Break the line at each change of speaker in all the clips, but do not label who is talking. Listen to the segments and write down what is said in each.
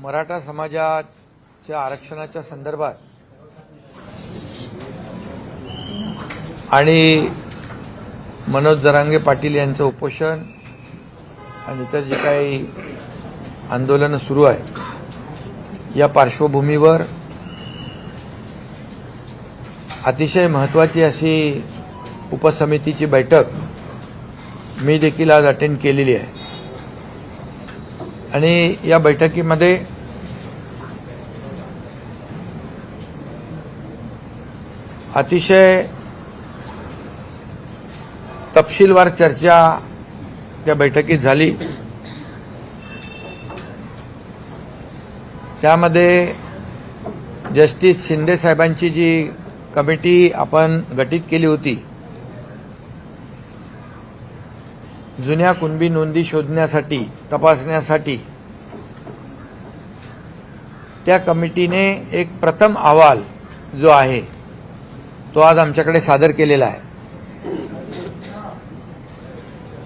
मराठा समाजाच्या आरक्षणाच्या संदर्भात आणि मनोज जरांगे पाटील यांचं उपोषण आणि इतर जे काही आंदोलनं सुरू आहे या पार्श्वभूमीवर अतिशय महत्त्वाची अशी उपसमितीची बैठक मी देखील आज अटेंड केलेली आहे आणि या बैठकीमध्ये अतिशय तपशीलवार चर्चा त्या बैठकीत झाली। त्यामध्ये जस्टिस शिंदे साहेबांची जी कमिटी आपण गठीत केली होती जुन्या कुणबी नोंदी शोधण्यासाठी तपासण्यासाठी, त्या कमिटीने एक प्रथम अहवाल जो आहे तो आज आमच्याकडे सादर केलेला आहे।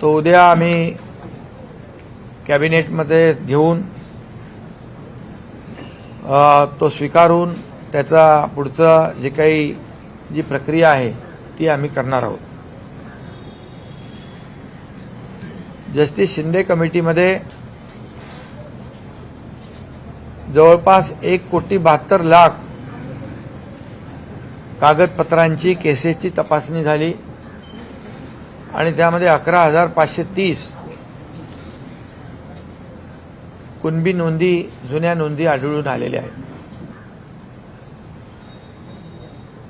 तो उद्या आम्ही कॅबिनेटमध्ये घेऊन तो स्वीकारून त्याचा पुढचं जे काही जी प्रक्रिया आहे ती आम्ही करणार आहोत। जस्टिस शिंदे कमिटीमध्ये जवळपास 1,72,00,000 कागदपत्रांची केसेसची तपासणी झाली आणि त्यामध्ये 11,530 कुणबी नोंदी जुन्या नोंदी आढळून आलेल्या आहेत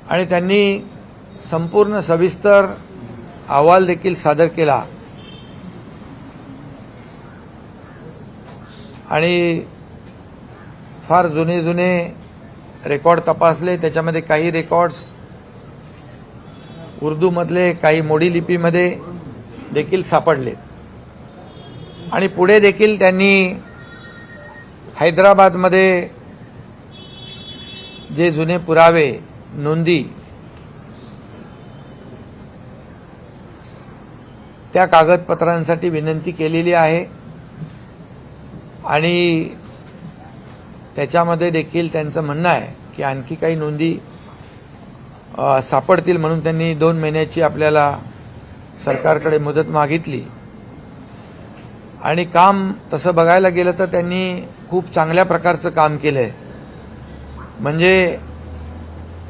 आणि त्यांनी संपूर्ण सविस्तर अहवाल देखील सादर केला आणि फार जुने रेकॉर्ड तपासले। त्याच्यामध्ये काही रेकॉर्ड्स उर्दूमधले, काही मोडी लिपीमध्ये देखील सापडले आणि पुढे देखील त्यांनी हैदराबादमध्ये जे जुने पुरावे नोंदी त्या कागदपत्रांसाठी विनंती केलेली आहे आणि त्याच्यामध्ये देखील त्यांचं म्हणणं आहे की आणखी काही नोंदी सापडतील म्हणून त्यांनी 2 महिन्याची आपल्याला सरकारकडे मुदत मागितली आणि काम तसं बघायला गेलं तर त्यांनी खूप चांगल्या प्रकारचं काम केलंय। म्हणजे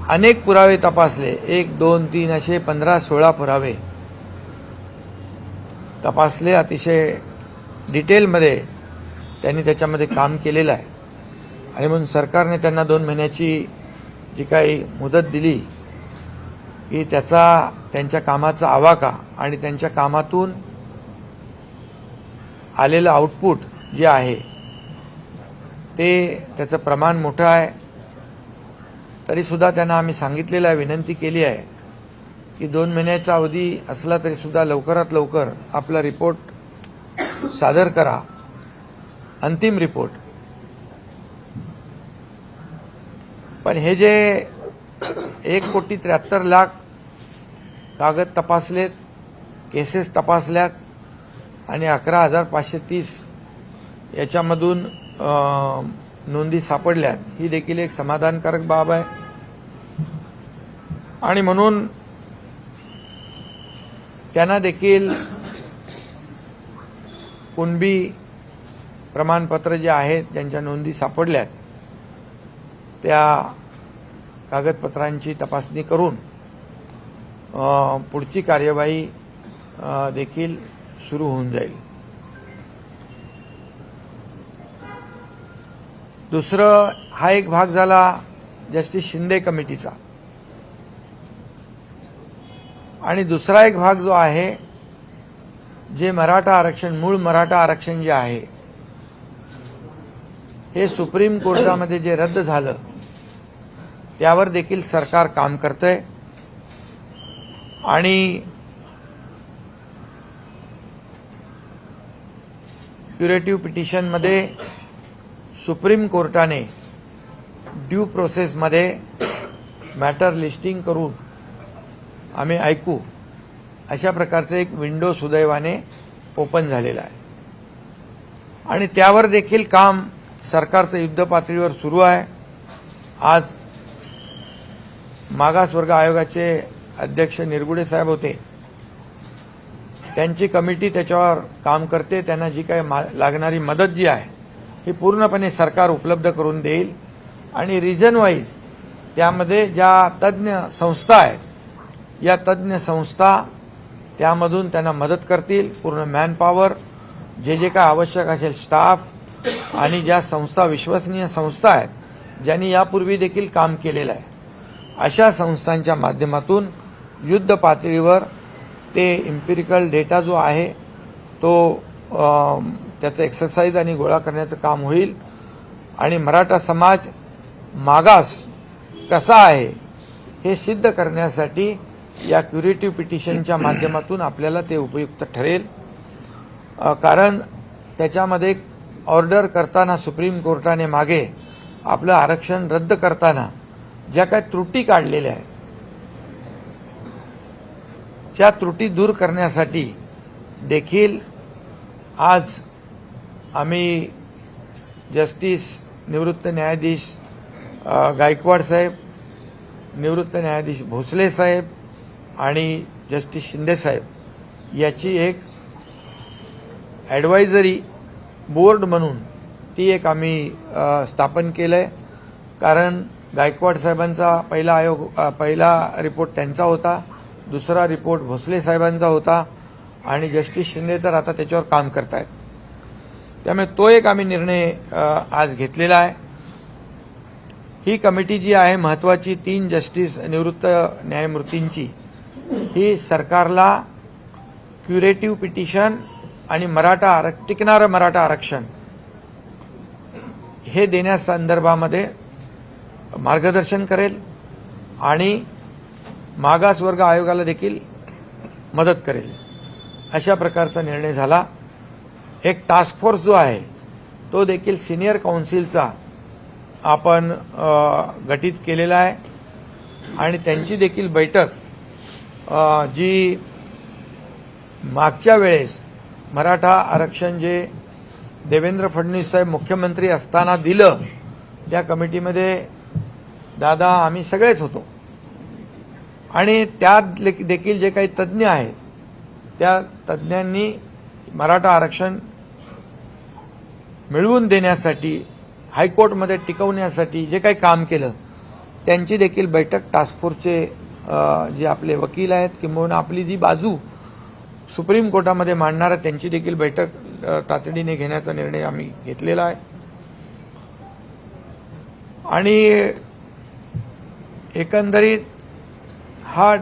अनेक पुरावे तपासले, 1, 2, 3 असे 15-16 पुरावे तपासले। अतिशय डिटेलमध्ये त्यांनी त्याच्यामध्ये काम केलेलं आहे आणि म्हणून सरकारने त्यांना 2 महिन्याची जी काही मुदत दिली की त्यांच्या कामाचा आवाका आणि त्यांच्या कामातून आलेलं आउटपुट जे आहे त्याचं प्रमाण मोठं आहे। तरीसुद्धा त्यांना आम्ही सांगितलेलं आहे, विनंती केली आहे की 2 महिन्याचा अवधी असला तरीसुद्धा लवकरात लवकर आपला रिपोर्ट सादर करा, अंतिम रिपोर्ट। पण हे जे 1,73,00,000 कागद तपासलेत, केसेस तपासल्यात आणि 11,530 याच्यामधून नोंदी सापडल्यात, ही देखील एक समाधानकारक बाब आहे आणि म्हणून त्यांना देखील कुणबी प्रमाणपत्र जे आहेत त्यांच्या नोंदी सापडल्यात त्या कागदपत्रांची तपासणी करून पुढची कार्यवाही देखील सुरू होऊन जाईल। दुसरं हा एक भाग झाला जस्टिस शिंदे कमिटीचा आणि दुसरा एक भाग जो आहे जे मराठा आरक्षण, मूळ मराठा आरक्षण जे आहे हे सुप्रीम कोर्टामध्ये जे रद्द झालं त्यावर देखील सरकार काम करतंय आणि क्युरेटिव्ह पिटिशनमध्ये सुप्रीम कोर्टाने ड्यू प्रोसेसमध्ये मॅटर लिस्टिंग करून आम्ही ऐकू अशा प्रकारचं एक विंडो सुदैवाने ओपन झालेला आहे आणि त्यावर देखील काम सरकारचं युद्ध पातळीवर सुरू आहे। आज मागासवर्ग आयोगाचे अध्यक्ष निरगुडे साहेब होते, त्यांची कमिटी त्याच्यावर काम करते। त्यांना जी काही लागणारी मदत जी आहे ही पूर्णपणे सरकार उपलब्ध करून देईल आणि रिजन वाईज त्यामध्ये ज्या तज्ज्ञ संस्था आहेत, या तज्ज्ञ संस्था त्यामधून त्यांना मदत करतील। पूर्ण मॅनपॉवर, जे काय आवश्यक असेल स्टाफ आणि ज्या संस्था विश्वसनीय संस्था आहेत, ज्यांनी यापूर्वी देखील काम केलेलं आहे, अशा संस्थांच्या माध्यमातून युद्ध पातळीवर ते इम्पिरिकल डेटा जो आहे तो त्याचं एक्सरसाइज आणि गोळा करण्याचं काम होईल आणि मराठा समाज मागास कसा आहे हे सिद्ध करण्यासाठी या क्युरेटिव्ह पिटिशनच्या माध्यमातून आपल्याला ते उपयुक्त ठरेल। कारण त्याच्यामध्ये ऑर्डर करताना सुप्रीम कोर्टाने मागे आपलं आरक्षण रद्द करताना ज्या काही त्रुटी काढलेल्या आहेत, त्या त्रुटी दूर करण्यासाठी देखील आज आम्ही जस्टिस निवृत्त न्यायाधीश गायकवाड साहेब, निवृत्त न्यायाधीश भोसले साहेब आणि जस्टिस शिंदे साहेब याची एक ॲडवायझरी बोर्ड म्हणून ती एक आम्ही स्थापन केलं आहे। कारण गायकवाड साहेबांचा पहिला रिपोर्ट त्यांचा होता, दुसरा रिपोर्ट भोसले साहेबांचा होता आणि जस्टिस शिंदे तर आता त्याच्यावर काम करत आहेत। त्यामुळे तो एक आम्ही निर्णय आज घेतलेला आहे। ही कमिटी जी आहे महत्त्वाची 3 जस्टिस निवृत्त न्यायमूर्तींची, ही सरकारला क्युरेटिव्ह पिटिशन आणि टिकणारं मराठा आरक्षण हे देण्यासंदर्भामध्ये मार्गदर्शन करेल आणि मागासवर्ग आयोगाला देखील मदत करेल, अशा प्रकारचा निर्णय झाला। एक टास्क फोर्स जो आहे तो देखील सिनियर काउन्सिलचा आपण गठीत केलेला आहे आणि त्यांची देखील बैठक जी मागच्या वेळेस मराठा आरक्षण जे देवेंद्र फडणवीस साहेब मुख्यमंत्री असताना दिलं, त्या कमिटीमध्ये दादा आम्ही सगळेच होतो आणि त्यात देखील जे काही तज्ज्ञ आहेत त्या तज्ज्ञांनी मराठा आरक्षण मिळवून देण्यासाठी, हायकोर्टमध्ये टिकवण्यासाठी जे काही काम केलं, त्यांची देखील बैठक टास्क फोर्सचे जे आपले वकील आहेत किंवा आपली जी बाजू सुप्रीम कोर्टामध्ये मांडणारा त्यांची देखील बैठक तातडीने घेण्याचा निर्णय आम्ही घेतलेला आहे। आणि एकंदरीत हा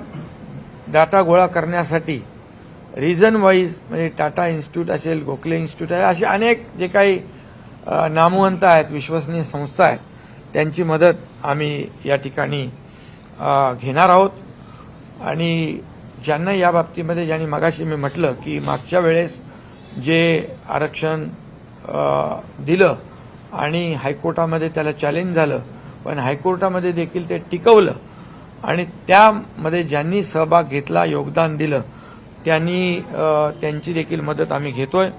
डाटा गोळा करण्यासाठी रिजन वाईज म्हणजे टाटा इन्स्टिट्यूट असेल, गोखले इन्स्टिट्यूट आहे, असे अनेक जे काही नामवंत आहेत, विश्वसनीय संस्था आहेत, त्यांची मदत आम्ही या ठिकाणी घेणार आहोत। आणि ज्यांना या बाबतीमध्ये, ज्यांनी मगाशी मी म्हटलं की मागच्या वेळेस जे आरक्षण दिलं आणि हायकोर्टामध्ये त्याला चॅलेंज झालं, पण हायकोर्टामध्ये देखील ते टिकवलं आणि त्यामध्ये ज्यांनी सहभाग घेतला, योगदान दिलं, त्यांची देखील मदत आम्ही घेतोय।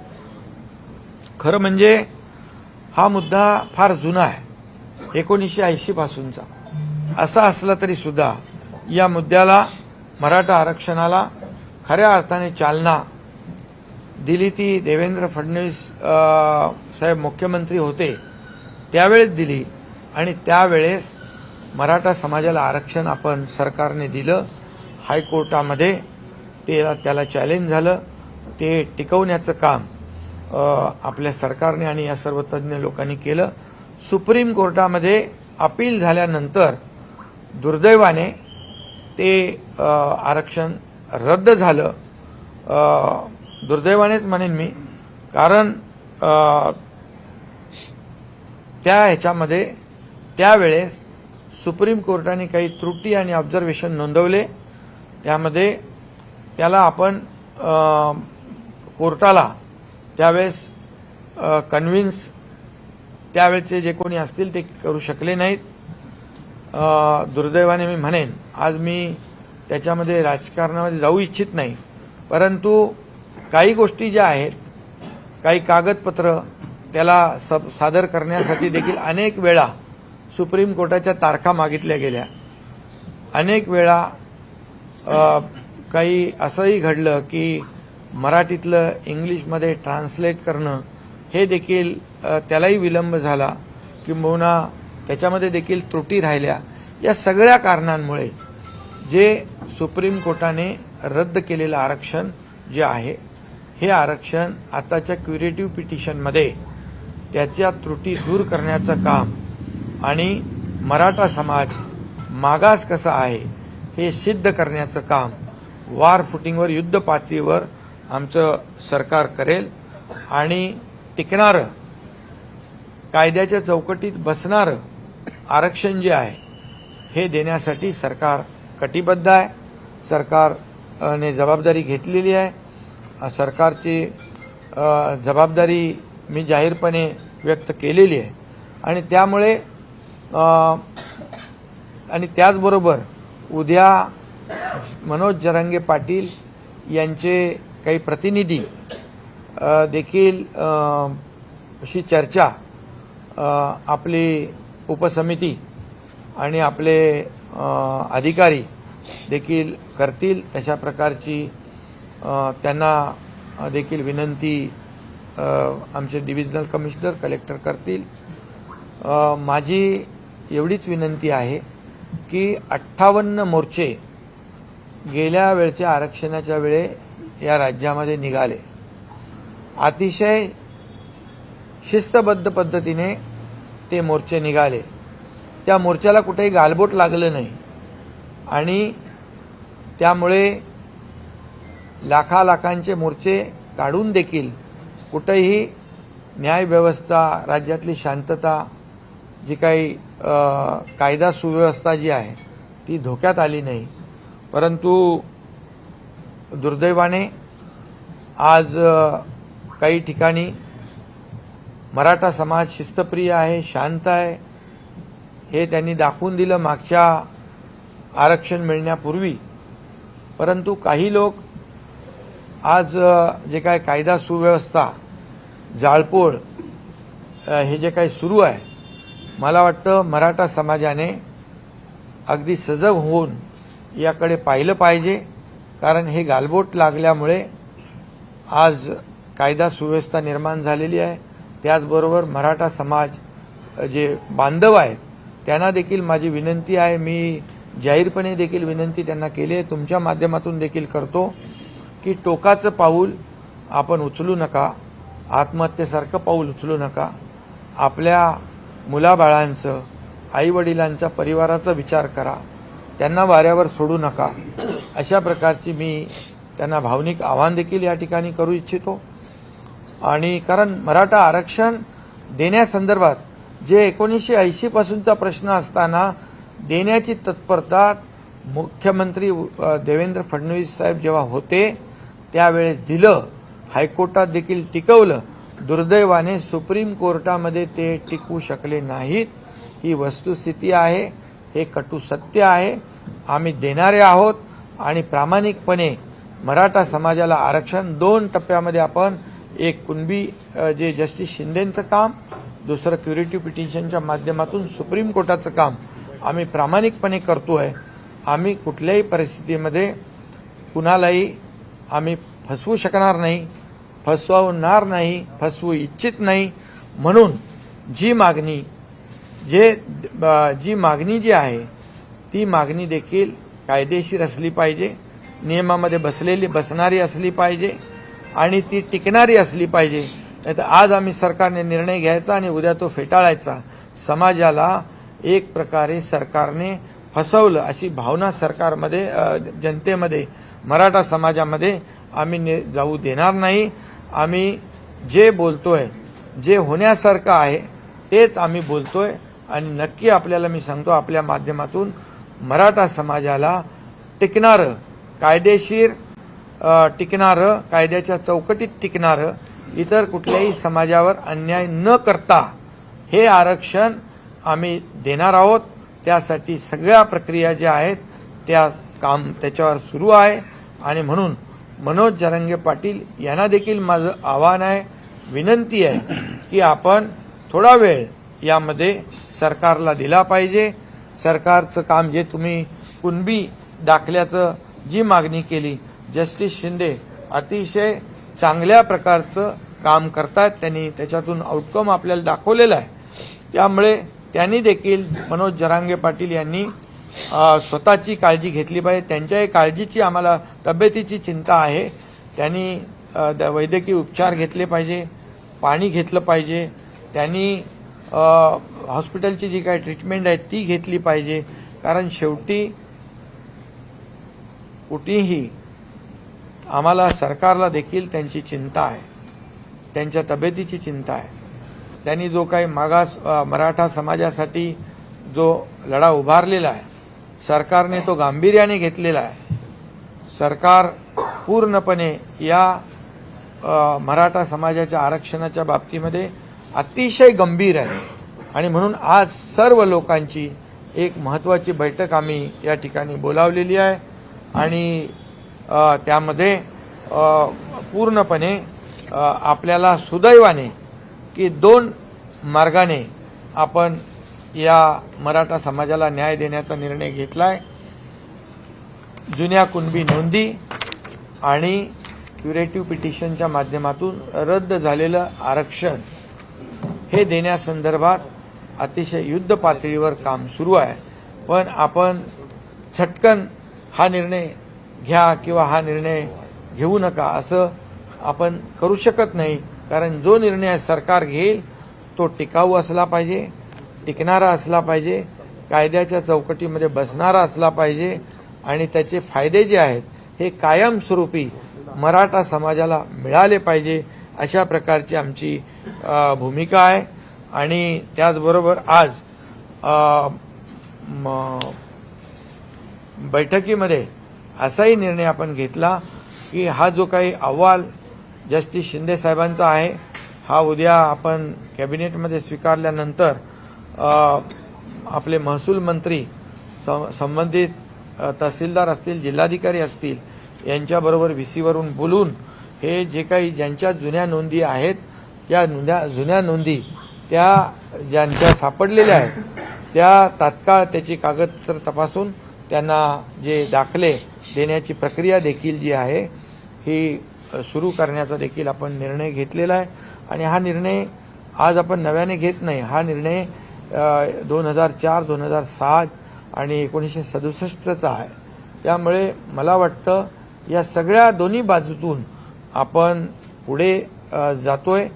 खरं म्हणजे हा मुद्दा फार जुना आहे, 1980 पासूनचा। असा असला तरी सुद्धा या मुद्द्याला, मराठा आरक्षणाला खऱ्या अर्थाने चालना दिली ती देवेंद्र फडणवीस साहेब मुख्यमंत्री होते त्यावेळेस दिली आणि त्यावेळेस मराठा समाजाला आरक्षण आपण सरकारने दिलं। हायकोर्टामध्ये त्याला चॅलेंज झालं, ते टिकवण्याचं काम आपल्या सरकारने आणि या सर्व तज्ज्ञ लोकांनी केलं। सुप्रीम कोर्टामध्ये अपील झाल्यानंतर दुर्दैवाने ते आरक्षण रद्द झालं। दुर्दैवानेच म्हणेन मी, कारण ह्याच्यामध्ये त्यावेळेस सुप्रीम कोर्टाने काही त्रुटी आणि ऑब्झर्वेशन नोंदवले, त्यामध्ये त्याला आपण कोर्टाला त्यावेळेस कन्व्हिन्स त्यावेळेचे जे कोणी असतील ते करू शकले नाहीत। दुर्दैवाने मी म्हणेन, आज मी त्याच्यामध्ये राजकारणामध्ये जाऊ इच्छित नाही, परंतु काही गोष्टी ज्या आहेत, काही कागदपत्र त्याला सादर करण्यासाठी देखील अनेक वेळा सुप्रीम कोर्टाच्या तारखा मागितल्या गेल्या. अनेक वेळा काही असंही घडलं की मराठीतलं इंग्लिशमध्ये ट्रान्सलेट करणं हे देखील त्यालाही विलंब झाला, किंबहुना त्याच्यामध्ये देखील त्रुटी राहिल्या. या सगळ्या कारणांमुळे जे सुप्रीम कोर्टाने रद्द केलेलं आरक्षण जे आहे हे आरक्षण आताच्या क्युरेटिव्ह पिटिशनमध्ये त्याच्या त्रुटी दूर करण्याचं काम आणि मराठा समाज मागास कसा आहे हे सिद्ध करण्याचं काम वार फुटिंगवर, युद्ध पातळीवर आमचं सरकार करेल. आणि टिकणारं, कायद्याच्या चौकटीत बसणारं आरक्षण जे आहे हे देण्यासाठी सरकार कटिबद्ध आहे. सरकारने जबाबदारी घेतलेली आहे. सरकारची जबाबदारी मी जाहीरपणे व्यक्त केलेली आहे. आणि त्यामुळे आणि त्याचबरोबर उद्या मनोज जरांगे पाटील यांचे काही प्रतिनिधी देखील अशी चर्चा आपली उपसमिती आणि आपले अधिकारी देखील करतील. तशा प्रकारची त्यांना देखील विनंती आमचे डिव्हिजनल कमिशनर, कलेक्टर करतील. माझी एवढीच विनंती आहे की 58 मोर्चे गेल्या वेळच्या आरक्षणाच्या वेळे या राज्यामध्ये निघाले. अतिशय शिस्तबद्ध पद्धतीने ते मोर्चे निघाले. त्या मोर्चाला कुठेही गालबोट लागलं नाही आणि त्यामुळे लाखांचे मोर्चे काढून देखील कुठेही न्यायव्यवस्था, राज्यातली शांतता, जी काही कायदा सुव्यवस्था जी आहे ती धोक्यात आली नाही. परंतु दुर्दैवाने आज काही ठिकाणी मराठा समाज शिस्तप्रिय आहे, शांत आहे, हे त्यांनी दाखवून दिलं मागच्या आरक्षण मिळण्यापूर्वी. परंतु काही लोक आज जे काय कायदा सुव्यवस्था, जाळपोळ हे जे काही सुरू आहे, मला वाटतं मराठा समाजाने अगदी सजग होऊन याकडे पाहिलं पाहिजे. कारण हे गालबोट लागल्यामुळे आज कायदा सुव्यवस्था निर्माण झालेली आहे. त्याचबरोबर मराठा समाज जे बांधव आहेत त्यांना देखील माझी विनंती आहे, मी जाहीरपणे देखील विनंती त्यांना केली आहे, तुमच्या माध्यमातून देखील करतो की टोकाचं पाऊल आपण उचलू नका, आत्महत्येसारखं पाऊल उचलू नका. आपल्या मुलाबाळांचं, आईवडिलांच्या परिवाराचा विचार करा, त्यांना वाऱ्यावर सोडू नका. अशा प्रकारची मी त्यांना भावनिक आवाहन देखील या ठिकाणी करू इच्छितो. आणि कारण मराठा आरक्षण देण्यासंदर्भात जे 1980 पासूनचा प्रश्न असताना देण्याची तत्परता मुख्यमंत्री देवेंद्र फडणवीस साहेब जेव्हा होते त्यावेळेस दिलं, हायकोर्टात देखील टिकवलं. दुर्दैवाने सुप्रीम कोर्टामध्ये ते टिकवू शकले नाहीत. ही वस्तुस्थिती आहे, हे कटू सत्य आहे. आम्ही देणारे आहोत आणि प्रामाणिकपणे मराठा समाजाला आरक्षण 2 टप्प्यामध्ये आपण, एक कुणबी जे जस्टिस शिंदेंचं काम, दुसरं क्युरेटिव्ह पिटिशनच्या माध्यमातून सुप्रीम कोर्टाचं काम आम्ही प्रामाणिकपणे करतोय. आम्ही कुठल्याही परिस्थितीमध्ये कुणालाही आम्ही फसवू शकणार नाही, फसवणार नाही, फसवू इच्छित नाही. म्हणून जी मागणी जी आहे ती मागणी देखील कायदेशीर असली पाहिजे, नियमामध्ये बसणारी असली पाहिजे आणि ती टिकणारी असली पाहिजे. नाहीतर आज आम्ही सरकारने निर्णय घ्यायचा आणि उद्या तो फेटाळायचा. समाजाला एक प्रकारे सरकारने फसवलं अशी भावना सरकारमध्ये, जनतेमध्ये, मराठा समाजामध्ये आम्ही जाऊ देणार नाही. आम्ही जे बोलतोय, जे होण्यासारखं आहे तेच आम्ही बोलतोय. आणि नक्की आपल्याला मी सांगतो, आपल्या माध्यमातून मराठा समाजाला टिकणारं, कायदेशीर टिकणारं, कायद्याच्या चौकटीत टिकणारं, इतर कुठल्याही समाजावर अन्याय न करता हे आरक्षण आम्ही देणार आहोत. त्यासाठी सगळ्या प्रक्रिया ज्या आहेत त्याच्यावर सुरू आहे. आणि म्हणून मनोज जरांगे पाटील यांना देखील माझं आव्हान आहे, विनंती आहे की आपण थोडा वेळ यामध्ये सरकारला दिला पाहिजे. सरकारचं काम जे तुम्ही कुणबी दाखल्याचं जी मागणी केली, जस्टिस शिंदे अतिशय चांगल्या प्रकारचं काम करतात. त्यांनी त्याच्यातून आउटकम आपल्याला दाखवलेला आहे. त्यामुळे त्यांनी देखील मनोज जरांगे पाटील यांनी स्वतःची काळजी घेतली पाहिजे. त्यांच्याही काळजीची आम्हाला तब्येतीची चिंता आहे. त्यांनी वैद्यकीय उपचार घेतले पाहिजे, पाणी घेतलं पाहिजे, त्यांनी हॉस्पिटलची जी काही ट्रीटमेंट आहे ती घेतली पाहिजे. कारण शेवटी कुठेही आम्हाला सरकारला देखील त्यांची चिंता आहे, त्यांच्या तब्येतीची चिंता आहे. त्यांनी जो काही मागास मराठा समाजासाठी जो लढा उभारलेला आहे, सरकारने तो गांभीर्याने घेतलेला आहे. सरकार पूर्णपणे या मराठा समाजाच्या आरक्षणाच्या बाबतीमध्ये अतिशय गंभीर आहे. आणि म्हणून आज सर्व लोकांची एक महत्त्वाची बैठक आम्ही या ठिकाणी बोलावलेली आहे. आणि त्यामध्ये पूर्णपणे आपल्याला सुदैवाने की 2 मार्गाने आपण या मराठा समाजाला न्याय देण्याचा निर्णय घेतला आहे. जुन्या कुणबी नोंदी आणि क्युरेटिव्ह पिटिशनच्या माध्यमातून रद्द झालेलं आरक्षण हे देण्यासंदर्भात अतिशय युद्ध पातळीवर काम सुरू आहे. पण आपण झटकन हा निर्णय घ्या किंवा हा निर्णय घेऊ नका असं आपण करू शकत नाही. कारण जो निर्णय सरकार घेईल तो टिकाऊ असला पाहिजे, टिकणारा असला पाहिजे, कायद्याच्या चौकटीमध्ये बसणारा असला पाहिजे आणि त्याचे फायदे जे आहेत हे कायमस्वरूपी मराठा समाजाला मिळाले पाहिजे. अशा प्रकारची आमची भूमिका आहे. आणि त्याचबरोबर आज बैठकीमध्ये असाही निर्णय आपण घेतला की हा जो काही अहवाल जस्टिस शिंदे साहेबांचा आहे हा उद्या आपण कॅबिनेटमध्ये स्वीकारल्यानंतर आपले महसूल मंत्री, संबंधित तहसीलदार असतील, जिल्हाधिकारी असतील यांच्याबरोबर व्हीसीवरून बोलून हे जे काही ज्यांच्या जुन्या नोंदी आहेत त्या जुन्या नोंदी त्या ज्यांच्या सापडलेल्या आहेत त्या तात्काळ त्याची कागदपत्र तपासून त्यांना जे दाखले देण्याची प्रक्रिया देखील जी आहे ही सुरू करण्याचा देखील आपण निर्णय घेतलेला आहे. आणि हा निर्णय आज आपण नव्याने घेत नाही. हा निर्णय 2004, 2007 आणि 1967चा आहे. त्यामुळे मला वाटतं या सगळ्या दोन्ही बाजूतून आपण पुढे जातोय.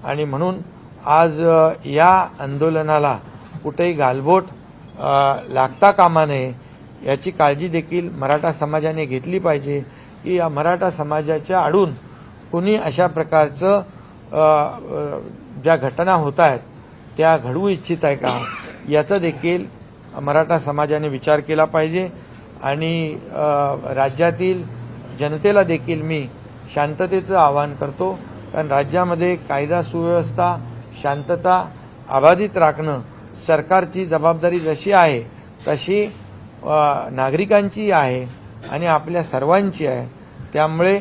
आणि म्हणून आज या आंदोलनाला कुठेही गालबोट लागता कामा नये याची काळजी देखील मराठा समाजाने घेतली पाहिजे की या मराठा समाजाच्या आडून कुणी अशा प्रकारचं ज्या घटना होत आहेत त्या घडवू इच्छित आहे का याचा देखील मराठा समाजाने विचार केला पाहिजे. आणि राज्यातील जनतेला देखील मी शांततेचं आवाहन करतो. कारण राज्यामध्ये कायदा सुव्यवस्था, शांतता अबाधित राखणं सरकारची जबाबदारी जशी आहे तशी नागरिकांची आहे आणि आपल्या सर्वांची आहे. त्यामुळे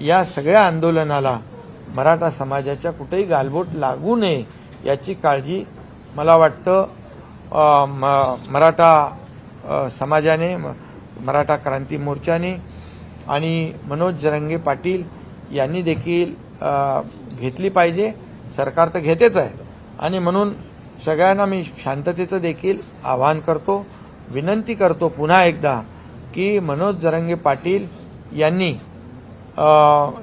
या सगळ्या आंदोलनाला मराठा समाजाच्या कुठेही गालबोट लागू नये याची काळजी मला वाटतं मराठा समाजाने, मराठा क्रांती मोर्चाने आणि मनोज जरांगे पाटील यांनी देखील घेतली पाहिजे. सरकार तर घेतेच आहे. आणि म्हणून सगळ्यांना मी शांततेचं देखील आवाहन करतो, विनंती करतो पुन्हा एकदा की मनोज जरांगे पाटील यांनी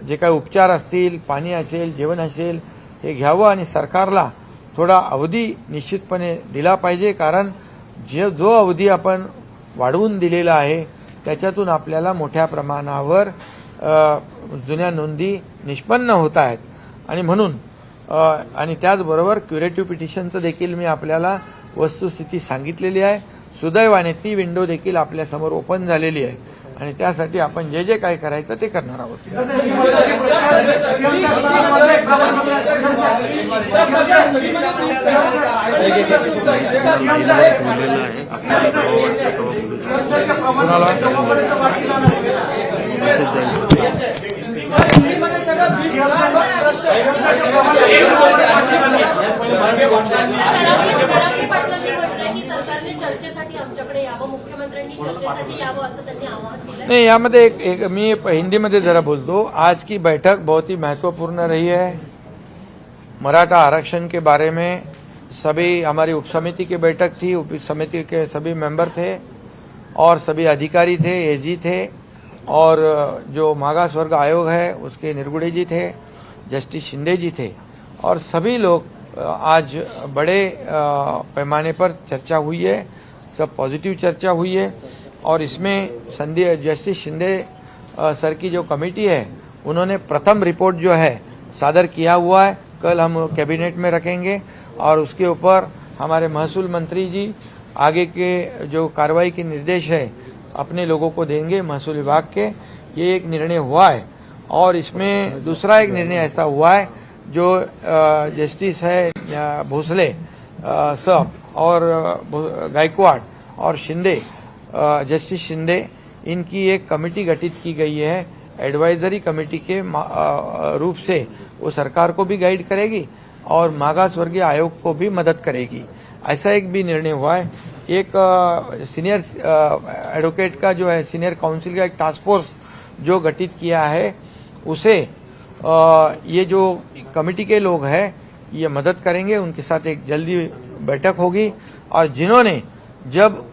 जे काही उपचार असतील, पाणी असेल, जेवण असेल हे घ्यावं आणि सरकारला थोडा अवधी निश्चितपणे दिला पाहिजे. कारण जो अवधी आपण वाढवून दिलेला आहे त्याच्यातून आपल्याला मोठ्या प्रमाणावर जुन्या नोंदी निष्पन्न होत आहेत. आणि म्हणून आणि त्याचबरोबर क्युरेटिव्ह पिटिशनचं देखील मी आपल्याला वस्तुस्थिती सांगितलेली आहे. सुदैवाने ती विंडो देखील आपल्यासमोर ओपन झालेली आहे आणि त्यासाठी आपण जे जे काही करायचं ते करणार आहोत. कुणाला
चर्चेसाठी आमच्याकडे यावं, मुख्यमंत्र्यांनी चर्चेसाठी यावं असं त्यांनी आवाहन केलं।
नहीं, यामध्ये एक मी हिंदी में जरा बोल दो। आज की बैठक बहुत ही महत्वपूर्ण रही है। मराठा आरक्षण के बारे में सभी हमारी उप समिति की बैठक थी, उप समिति के सभी मेंबर थे और सभी अधिकारी थे, एजी थे और जो मागास वर्ग आयोग है उसके निरगुड़े जी थे, जस्टिस शिंदे जी थे और सभी लोग आज बड़े पैमाने पर चर्चा हुई है, सब पॉजिटिव चर्चा हुई है और इसमें जस्टिस शिंदे सर की जो कमेटी है उन्होंने प्रथम रिपोर्ट जो है सादर किया हुआ है। कल हम कैबिनेट में रखेंगे और उसके ऊपर हमारे महसूल मंत्री जी आगे के जो कार्रवाई के निर्देश है अपने लोगों को देंगे महसूल विभाग के। ये एक निर्णय हुआ है और इसमें दूसरा एक निर्णय ऐसा हुआ है जो जस्टिस है भोसले साहब और गायकवाड़ और शिंदे जस्टिस शिंदे इनकी एक कमेटी गठित की गई है एडवाइजरी कमेटी के रूप से। वो सरकार को भी गाइड करेगी और मागास वर्गीय आयोग को भी मदद करेगी। ऐसा एक भी निर्णय हुआ है। एक सीनियर एडवोकेट का जो है सीनियर काउंसिल का एक टास्क फोर्स जो गठित किया है उसे ये जो कमेटी के लोग हैं ये मदद करेंगे। उनके साथ एक जल्दी बैठक होगी और जिन्होंने जब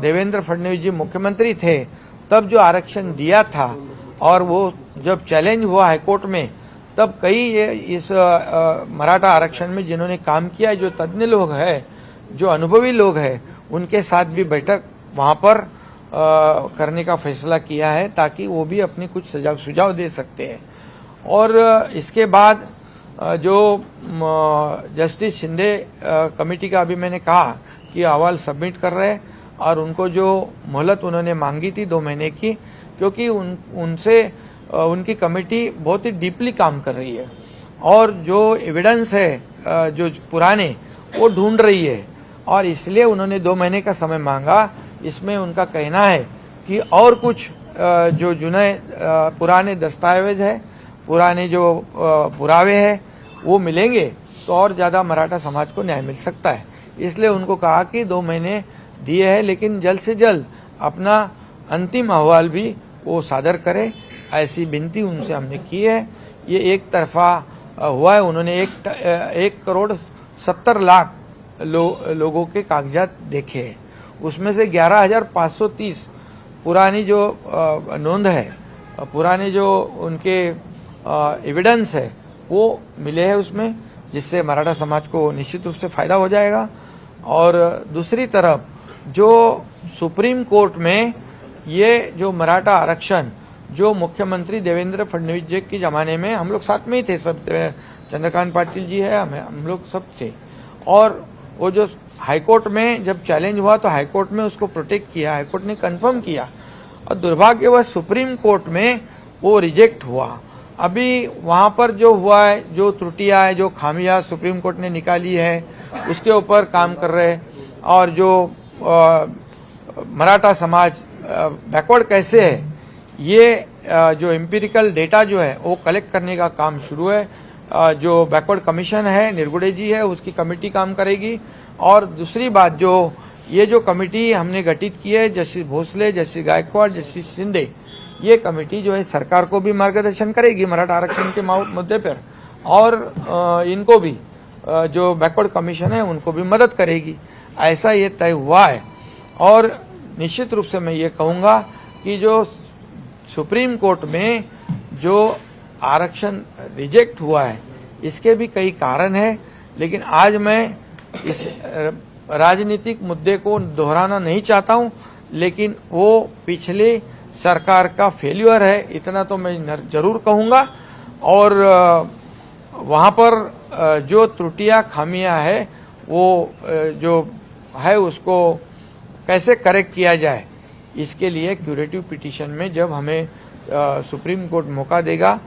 देवेंद्र फडणवीस जी मुख्यमंत्री थे तब जो आरक्षण दिया था और वो जब चैलेंज हुआ हाईकोर्ट में तब कई इस मराठा आरक्षण में जिन्होंने काम किया जो तज्ञ लोग हैं, जो अनुभवी लोग हैं, उनके साथ भी बैठक वहां पर करने का फैसला किया है ताकि वो भी अपनी कुछ सुझाव दे सकते हैं। और इसके बाद जो जस्टिस शिंदे कमेटी का अभी मैंने कहा कि अहवाल सबमिट कर रहे हैं और उनको जो मोहलत उन्होंने मांगी थी 2 महीने की, क्योंकि उनसे उनकी कमेटी बहुत ही डीपली काम कर रही है और जो एविडेंस है जो पुराने वो ढूंढ रही है और इसलिए उन्होंने 2 महीने का समय मांगा। इसमें उनका कहना है कि और कुछ जो पुराने दस्तावेज है, पुराने जो पुरावे हैं वो मिलेंगे तो और ज़्यादा मराठा समाज को न्याय मिल सकता है। इसलिए उनको कहा कि 2 महीने दिए हैं लेकिन जल्द से जल्द अपना अंतिम अहवाल भी वो सादर करे, ऐसी विनती उनसे हमने की है। ये एक तरफा हुआ है। उन्होंने 1,70,00,000 लोगों के कागजात देखे हैं, उसमें से 11,530 पुरानी जो नोंद है, पुराने जो उनके एविडेंस है वो मिले हैं उसमें, जिससे मराठा समाज को निश्चित रूप से फायदा हो जाएगा। और दूसरी तरफ जो सुप्रीम कोर्ट में ये जो मराठा आरक्षण जो मुख्यमंत्री देवेंद्र फडणवीस जी के जमाने में हम लोग साथ में ही थे, सब चंद्रकांत पाटिल जी है, हम लोग सब थे, और वो जो हाईकोर्ट में जब चैलेंज हुआ तो हाईकोर्ट में उसको प्रोटेक्ट किया, हाईकोर्ट ने कंफर्म किया और दुर्भाग्यवश सुप्रीम कोर्ट में वो रिजेक्ट हुआ। अभी वहां पर जो हुआ है, जो त्रुटियां है, जो खामियां सुप्रीम कोर्ट ने निकाली है उसके ऊपर काम कर रहे हैं और जो मराठा समाज बैकवर्ड कैसे है ये जो एम्पिरिकल डेटा जो है वो कलेक्ट करने का काम शुरू है। जो बैकवर्ड कमीशन है, निरगुड़े जी है, उसकी कमेटी काम करेगी। और दूसरी बात जो ये जो कमेटी हमने गठित की है, justice Bhosale, justice Gaikwad, justice Shinde, ये कमेटी जो है सरकार को भी मार्गदर्शन करेगी मराठा आरक्षण के मुद्दे पर और इनको भी जो बैकवर्ड कमीशन है उनको भी मदद करेगी। ऐसा ये तय हुआ है। और निश्चित रूप से मैं ये कहूँगा कि जो सुप्रीम कोर्ट में जो आरक्षण रिजेक्ट हुआ है इसके भी कई कारण हैं, लेकिन आज मैं इस राजनीतिक मुद्दे को दोहराना नहीं चाहता हूं, लेकिन वो पिछले सरकार का फेल्यूर है इतना तो मैं जरूर कहूंगा। और वहां पर जो त्रुटियां खामियां है वो जो है उसको कैसे करेक्ट किया जाए, इसके लिए क्यूरेटिव पिटीशन में जब हमें सुप्रीम कोर्ट मौका देगा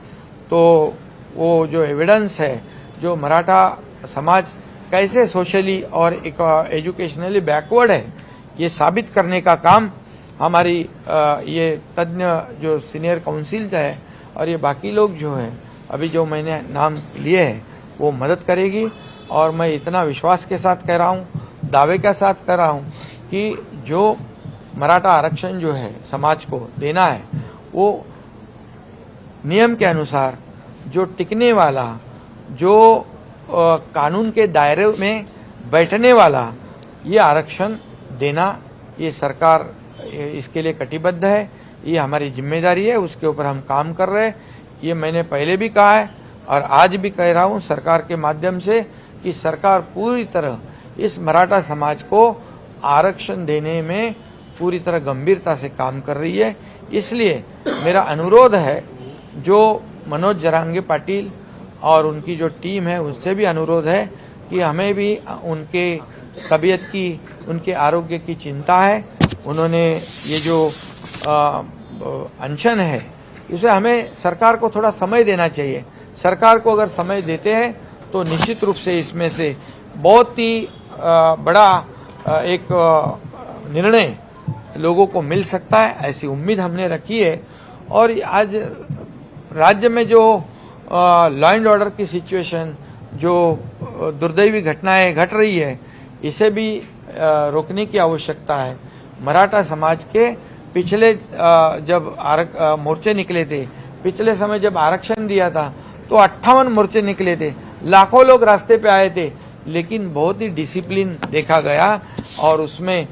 तो वो जो एविडेंस है, जो मराठा समाज कैसे सोशली और एजुकेशनली बैकवर्ड है, ये साबित करने का काम हमारी ये तज्ञ जो सीनियर काउंसिल है और ये बाकी लोग जो हैं अभी जो मैंने नाम लिए हैं वो मदद करेगी। और मैं इतना विश्वास के साथ कह रहा हूँ, दावे के साथ कह रहा हूँ कि जो मराठा आरक्षण जो है समाज को देना है वो नियम के अनुसार जो टिकने वाला, जो कानून के दायरे में बैठने वाला ये आरक्षण देना, ये सरकार इसके लिए कटिबद्ध है, ये हमारी जिम्मेदारी है, उसके ऊपर हम काम कर रहे हैं। ये मैंने पहले भी कहा है और आज भी कह रहा हूँ सरकार के माध्यम से कि सरकार पूरी तरह इस मराठा समाज को आरक्षण देने में पूरी तरह गंभीरता से काम कर रही है। इसलिए मेरा अनुरोध है, जो मनोज जरांगे पाटिल और उनकी जो टीम है उससे भी अनुरोध है कि हमें भी उनके तबीयत की, उनके आरोग्य की चिंता है। उन्होंने ये जो अनशन है इसे हमें सरकार को थोड़ा समय देना चाहिए। सरकार को अगर समय देते हैं तो निश्चित रूप से इसमें से बहुत ही बड़ा एक निर्णय लोगों को मिल सकता है, ऐसी उम्मीद हमने रखी है। और आज राज्य में जो लॉ एंड ऑर्डर की सिचुएशन, जो दुर्दैवी घटनाएं घट रही है, इसे भी रोकने की आवश्यकता है। मराठा समाज के पिछले जब मोर्चे निकले थे, पिछले समय जब आरक्षण दिया था तो 58 मोर्चे निकले थे, लाखों लोग रास्ते पे आए थे, लेकिन बहुत ही डिसिप्लिन देखा गया और उसमें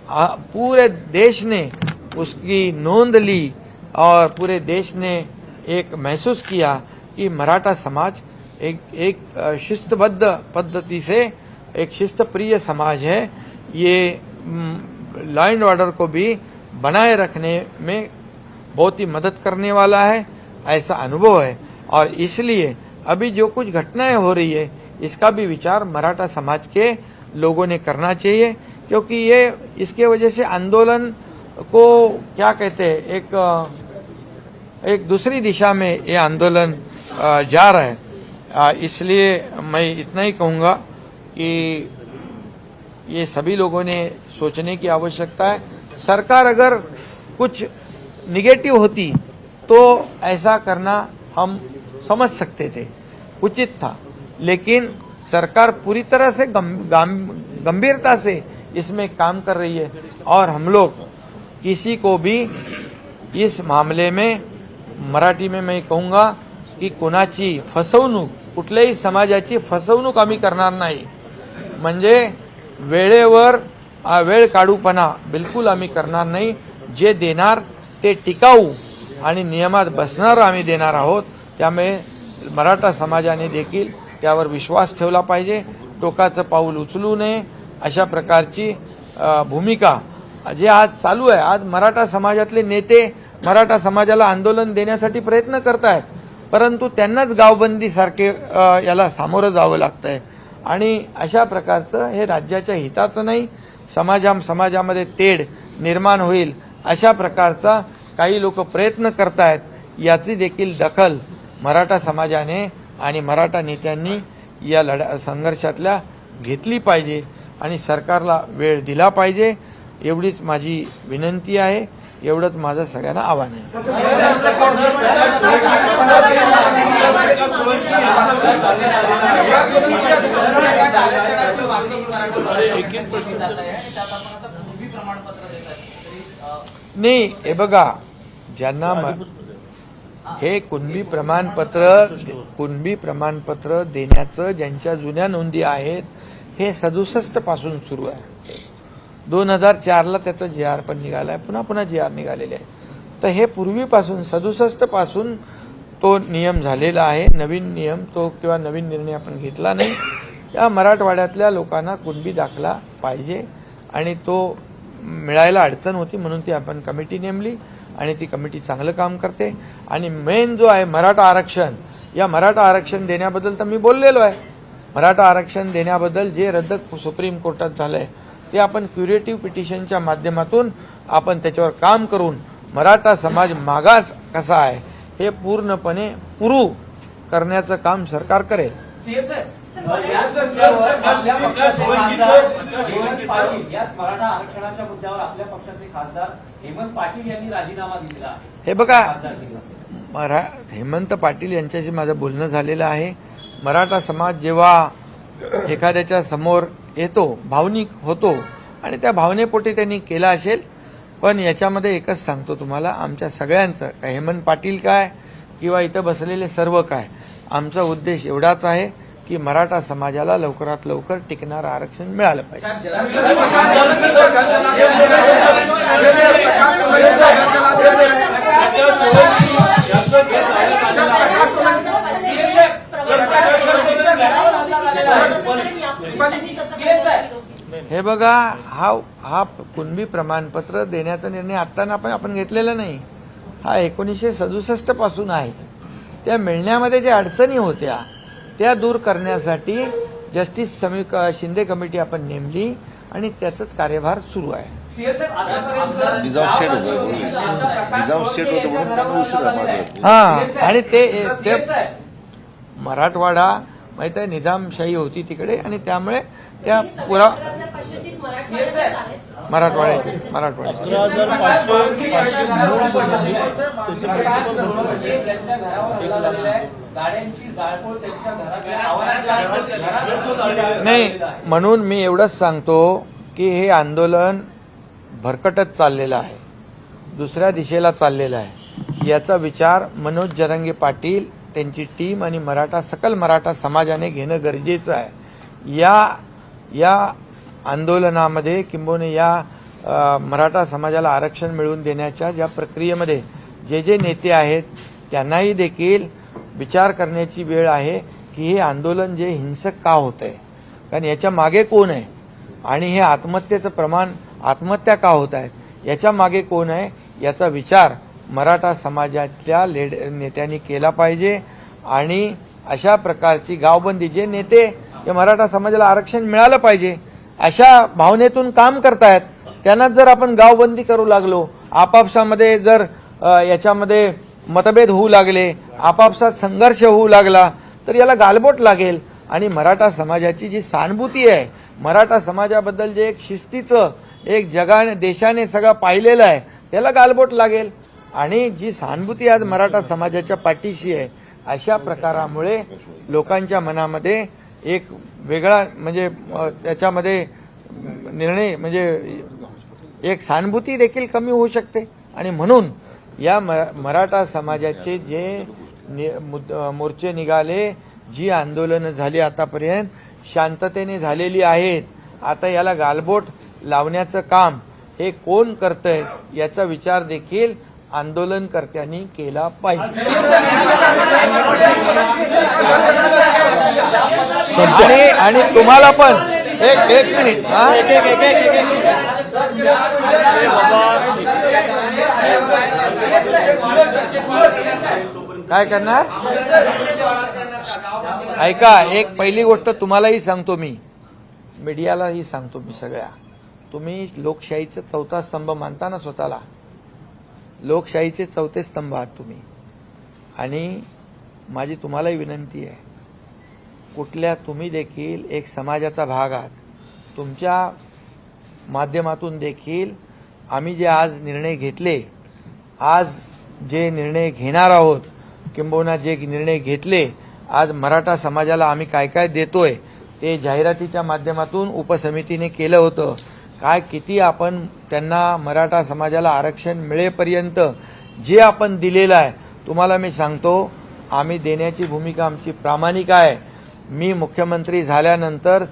पूरे देश ने उसकी नोंद ली और पूरे देश ने एक महसूस किया कि मराठा समाज एक शिस्तबद्ध पद्धति से एक शिस्तप्रिय समाज है। ये लॉ एंड ऑर्डर को भी बनाए रखने में बहुत ही मदद करने वाला है, ऐसा अनुभव है। और इसलिए अभी जो कुछ घटनाएं हो रही है इसका भी विचार मराठा समाज के लोगों ने करना चाहिए, क्योंकि ये इसके वजह से आंदोलन को क्या कहते हैं, एक दूसरी दिशा में ये आंदोलन जा रहा है। इसलिए मैं इतना ही कहूँगा कि ये सभी लोगों ने सोचने की आवश्यकता है। सरकार अगर कुछ निगेटिव होती तो ऐसा करना हम समझ सकते थे, उचित था, लेकिन सरकार पूरी तरह से गंभीरता से इसमें काम कर रही है। और हम लोग किसी को भी इस मामले में, मराठी में मैं कहूँगा की कोणाची फसवणूक, कुठल्याही समाजाची फसवणूक आम्ही करणार नाही। म्हणजे वेळेवर वेळ काढूपणा बिलकुल आम्ही करणार नाही। जे देणार ते टिकाऊ आणि नियमात बसणार आम्ही देणार आहोत। त्यामुळे मराठा समाजाने देखील त्यावर विश्वास ठेवला पाहिजे, टोकाचं पाऊल उचलू नये, अशा प्रकारची भूमिका जे आज चालू आहे। आज मराठा समाजातले नेते मराठा समाजाला आंदोलन देण्यासाठी प्रयत्न करतायत, परंतु त्यांनाच गावबंदी सारखे याला सामोरं जावं लागतंय आणि अशा प्रकारचं हे राज्याच्या हिताचं नाही। समाजामध्ये तेढ निर्माण होईल अशा प्रकारचा काही लोक प्रयत्न करतायत, याची देखील दखल मराठा समाजाने आणि मराठा नेत्यांनी या संघर्षातल्या घेतली पाहिजे आणि सरकारला वेळ दिला पाहिजे, एवढीच माझी विनंती आहे, एवढंच माझं सगळ्यांना आव्हान आहे। नाही, हे बघा, ज्यांना हे कुणबी प्रमाणपत्र देण्याचं ज्यांच्या जुन्या नोंदी आहेत हे 67 पासून सुरू आहे। 2004ला त्याचा GR पण निघालाय, पुन्हा GR निघालेले आहे। तर हे पूर्वीपासून 67 पासून तो नियम झालेला आहे। नवीन नियम तो किंवा नवीन निर्णय आपण घेतला नाही। या मराठवाड्यातल्या लोकांना कुणबी दाखला पाहिजे आणि तो मिळायला अडचण होती, म्हणून ती आपण कमिटी नेमली आणि ती कमिटी चांगलं काम करते। आणि मेन जो आहे मराठा आरक्षण, या मराठा आरक्षण देण्याबद्दल तर मी बोललेलो आहे। मराठा आरक्षण देण्याबद्दल जे रद्द सुप्रीम कोर्टात झालंय ते आपण क्युरेटिव्ह पिटिशनच्या माध्यमातून आपण त्याच्यावर काम करून मराठा समाज मागास कसा आहे हे पूर्णपणे पुरू करण्याचं काम सरकार करेल।
मराठा आरक्षणाच्या मुद्द्यावर आपल्या पक्षाचे खासदार हेमंत पाटील यांनी राजीनामा दिलेला आहे।
हे बघा, हेमंत पाटील यांच्याशी माझं बोलणं झालेलं आहे. मराठा समाज जेव्हा एखाद्याच्या समोर येतो, भावनिक होतो आणि त्या भावनेपोटी त्यांनी केला असेल. पण याच्यामध्ये एकच सांगतो तुम्हाला, आमच्या सगळ्यांचं काय, हेमंत पाटील काय किंवा इथं बसलेले सर्व काय, आमचा उद्देश एवढाच आहे की मराठा समाजाला लवकरात लवकर टिकणारं आरक्षण मिळालं पाहिजे. हे बघा, हा कुणबी प्रमाणपत्र देण्याचा निर्णय आत्ता आपण घेतलेला नाही, हा 1967 पासून आहे. त्या मिळण्यामध्ये ज्या अडचणी होत्या त्या दूर करण्यासाठी जस्टिस शिंदे कमिटी आपण नेमली आणि त्याचाच कार्यभार सुरू आहे. आणि ते मराठवाडा माहित आहे, निजामशाही होती तिकडे आणि त्यामुळे त्या पुरा मराठवाड्याचे नाही. म्हणून मी एवढंच सांगतो की हे आंदोलन भरकटत चाललेलं आहे, दुसऱ्या दिशेला चाललेलं आहे. याचा विचार मनोज जरांगे पाटील, त्यांची टीम आणि सकल मराठा समाजाने घेणं गरजेचं आहे. या आंदोलनामध्ये किंबहुना या मराठा समाजाला आरक्षण मिळवून देण्याच्या ज्या प्रक्रियेमध्ये जे नेते आहेत त्यांनाही देखील विचार करण्याची वेळ आहे की हे आंदोलन जे हिंसक का होत आहे, कारण याच्या मागे कोण आहे आणि हे आत्महत्येचं प्रमाण, आत्महत्या का होत आहेत याच्या मागे कोण आहे, याचा विचार मराठा समाजातल्या नेत्यांनी केला पाहिजे. आणि अशा प्रकारची गावबंदी, जे नेते या मराठा समाजाला आरक्षण मिळालं पाहिजे अशा भावनेतून काम करतायत, त्यांनाच जर आपण गावबंदी करू लागलो, आपापसामध्ये जर याच्यामध्ये मतभेद होऊ लागले, आपापसात संघर्ष होऊ लागला तर याला गालबोट लागेल. आणि मराठा समाजाची जी सहानुभूती आहे, मराठा समाजाबद्दल जे एक शिस्तीचं, एक जगाने देशाने सगळं पाहिलेलं आहे, त्याला गालबोट लागेल. आणि जी सहानुभूती आज मराठा समाजाच्या पाठीशी आहे, अशा प्रकारामुळे लोकांच्या मनामध्ये एक वेगळा म्हणजे त्याच्यामध्ये निर्णय म्हणजे एक सहानुभूती देखील कमी होऊ शकते. आणि म्हणून या मराठा समाजाचे जे मोर्चे निघाले, जी आंदोलनं झाली आतापर्यंत शांततेने झालेली आहेत, आता याला गालबोट लावण्याचं काम हे कोण करतंय याचा विचार देखील आंदोलनकर्त्यांनी केला पाहिजे. आणि तुम्हाला पण एक मिनिट काय करणार ऐका, एक पहिली गोष्ट तुम्हालाही सांगतो, मी मीडियालाही सांगतो, मी सगळ्या, तुम्ही लोकशाहीचा चौथा स्तंभ मानता ना स्वतःला, लोकशाहीचे चौथे स्तंभ आहात तुम्ही. आणि माझी तुम्हालाही विनंती आहे, तुम्ही देखील एक समाजाचा भाग आहात, तुमच्या माध्यमातून देखील आम्ही जे आज निर्णय घेतले, आज जे निर्णय घेणार आहोत, किंबहुना जे निर्णय घेतले, आज मराठा समाजाला आम्ही काय काय देतोय ते जाहिरातीच्या माध्यमातून उपसमितीने केलं होतं. काय किती आपण त्यांना मराठा समाजाला आरक्षण मिळेपर्यंत जे आपण दिलेलं आहे, तुम्हाला मी सांगतो, आम्ही देण्याची भूमिका आमची प्रामाणिक आहे. मी मुख्यमंत्री झाल्यानंतर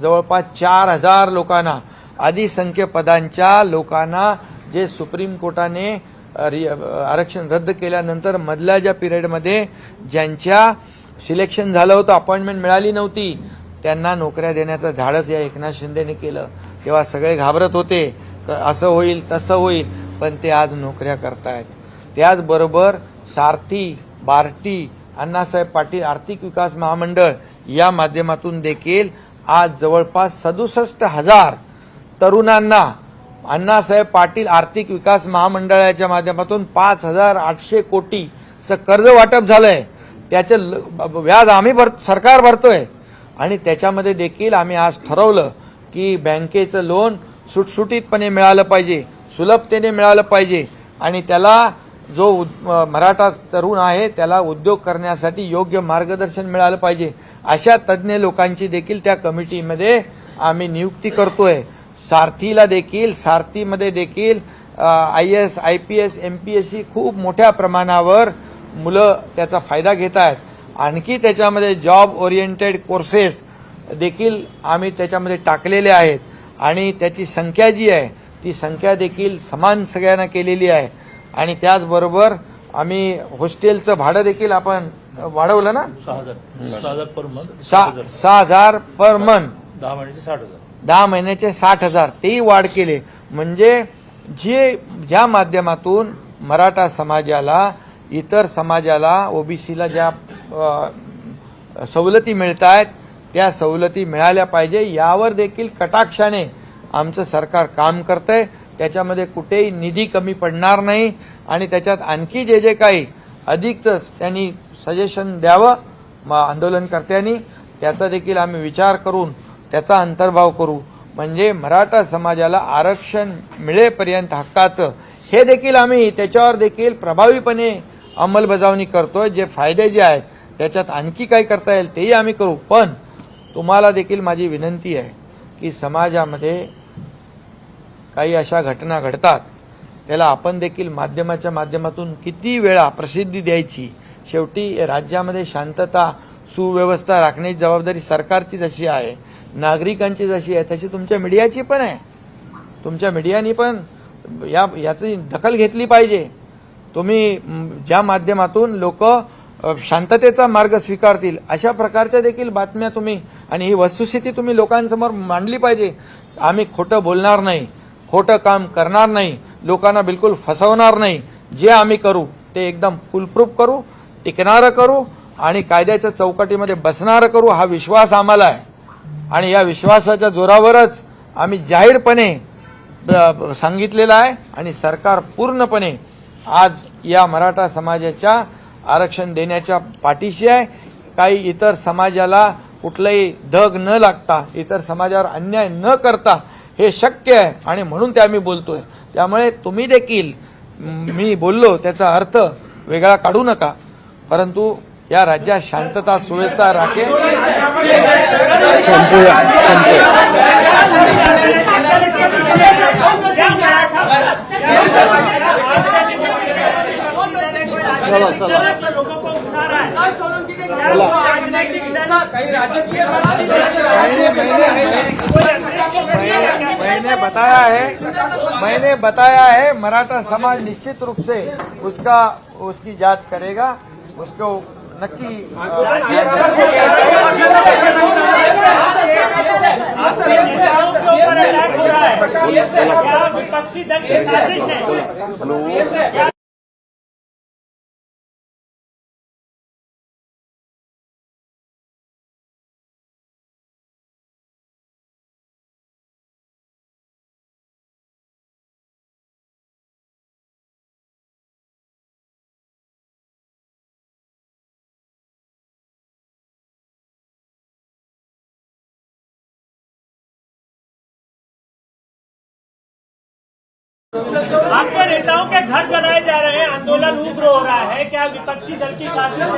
जवळपास 4000 लोकांना, अधिसंख्य पदांच्या लोकांना जे सुप्रीम कोर्टाने आरक्षण रद्द केल्यानंतर मधल्या ज्या पिरियडमध्ये ज्यांच्या सिलेक्शन झालं होतं, अपॉइंटमेंट मिळाली नव्हती, त्यांना नोकऱ्या देण्याचं धाडस या एकनाथ शिंदेने केलं. तेव्हा सगळे घाबरत होते, असं होईल तसं होईल, पण ते आज नोकऱ्या करतायत. त्याचबरोबर सारथी, बार्टी, अण्णासाहेब पाटील आर्थिक विकास महामंडळ या माध्यमातून देखील आज जवळपास 67,000 तरुणांना अण्णासाहेब पाटील आर्थिक विकास महामंडळाच्या माध्यमातून 5,800 कोटीचं कर्ज वाटप झालंय. त्याचं व्याज आम्ही सरकार भरतोय. आणि त्याच्यामध्ये देखील आम्ही आज ठरवलं की बँकेचं लोन सुटसुटीतपणे मिळालं पाहिजे, सुलभतेने मिळालं पाहिजे आणि त्याला जो मराठा तरुण आहे त्याला उद्योग करण्यासाठी योग्य मार्गदर्शन मिळालं पाहिजे अशा तज्ज्ञ लोकांची देखील त्या कमिटीमध्ये आम्ही नियुक्ती करतोय. सारथीमध्ये देखील IAS, IPS, MPSC खूप मोठ्या प्रमाणावर मुलं त्याचा फायदा घेत आहेत. आणखी त्याच्यामध्ये जॉब ओरिएंटेड कोर्सेस देखील आम्ही त्याच्यामध्ये टाकलेले आहेत आणि त्याची संख्या जी आहे ती संख्या देखील समान सगळ्यांना केलेली आहे. आणि त्याचबरोबर आम्ही हॉस्टेलचं भाडं देखील आपण वाढवलं ना,
6,000 पर मंथ,
6,000 पर मंथ,
10 महिन्याचे 60,000.
10 महिन्याचे 60,000 तेही वाढ केले. म्हणजे ज्या माध्यमातून मराठा समाजाला इतर समाजाला ओबीसीला ज्या सवलती मिळत आहेत त्या सवलती मिळाल्या पाहिजे यावर देखील कटाक्षाने आमचं सरकार काम करतंय. त्याच्यामध्ये कुठेही निधी कमी पडणार नाही आणि त्याच्यात आणखी जे काही अधिकच त्यांनी सजेशन द्यावं आंदोलनकर्त्यांनी त्याचा देखील आम्ही विचार करून त्याचा अंतर्भाव करू. म्हणजे मराठा समाजाला आरक्षण मिळेपर्यंत हक्काचं हे देखील आम्ही त्याच्यावर देखील प्रभावीपणे अंमलबजावणी करतोय. जे फायदे जे आहेत त्याच्यात आणखी काय करता येईल तेही आम्ही करू. पण तुम्हाला देखील माझी विनंती आहे की समाजामध्ये काही अशा घटना घडतात त्याला आपण देखील माध्यमाच्या माध्यमातून किती वेळा प्रसिद्धी द्यायची. शेवटी राज्यामध्ये शांतता सुव्यवस्था राखण्याची जबाबदारी सरकारची जशी आहे, नागरिकांची जशी आहे तशी तुमच्या मीडियाची पण आहे. तुमच्या मीडियानी पण याची दखल घेतली पाहिजे. तुम्ही ज्या माध्यमातून लोक शांततेचा मार्ग स्वीकारतील अशा प्रकारच्या देखील बातम्या तुम्ही आणि ही वस्तुस्थिती तुम्ही लोकांसमोर मांडली पाहिजे. आम्ही खोटं बोलणार नाही, खोटं काम करणार नाही, लोकांना बिलकुल फसवणार नाही. जे आम्ही करू ते एकदम फुलप्रूफ करू, टिकणारं करू आणि कायद्याच्या चौकटीमध्ये बसणारं करू हा विश्वास आम्हाला आहे. आणि या विश्वासाच्या जोरावरच आम्ही जाहीरपणे सांगितलेलं आहे आणि सरकार पूर्णपणे आज या मराठा समाजाच्या आरक्षण देण्याच्या पाठीशी आहे. काही इतर समाजाला कुठलंही धग न लागता, इतर समाजावर अन्याय न करता हे शक्य आहे आणि म्हणून ते आम्ही बोलतोय. त्यामुळे तुम्ही देखील मी बोललो त्याचा अर्थ वेगळा काढू नका, परंतु या राज्यात शांतता सुव्यवस्था राखेल. मैंने बताया है मराठा समाज निश्चित रूप से उसकी जांच करेगा. उसको नक्की
विपक्षी दल की साजिश है. आपके नेताओं के घर जलाए जा रहे हैं, आंदोलन उग्र हो रहा है, क्या विपक्षी दल की साजिश है?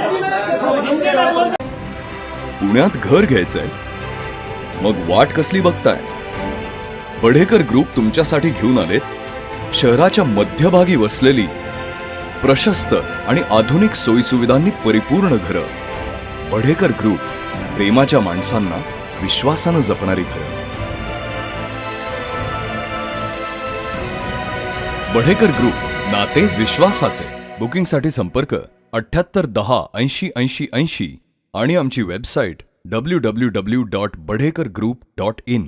हिंदी में बोल.
पुण्यात घर घ्यायचंय मग वाट कसली बघताय? बढेकर ग्रुप तुमच्यासाठी घेऊन आलेत शहराच्या मध्यभागी वसलेली प्रशस्त आणि आधुनिक सोयीसुविधांनी परिपूर्ण घरं. बढेकर ग्रुप, प्रेमाच्या माणसांना विश्वासानं जपणारी घरं. बढेकर ग्रुप, नाते विश्वासाचे. बुकिंगसाठी संपर्क 7810 80 80 80 आणि आमची वेबसाईट www.badhekargroup.in.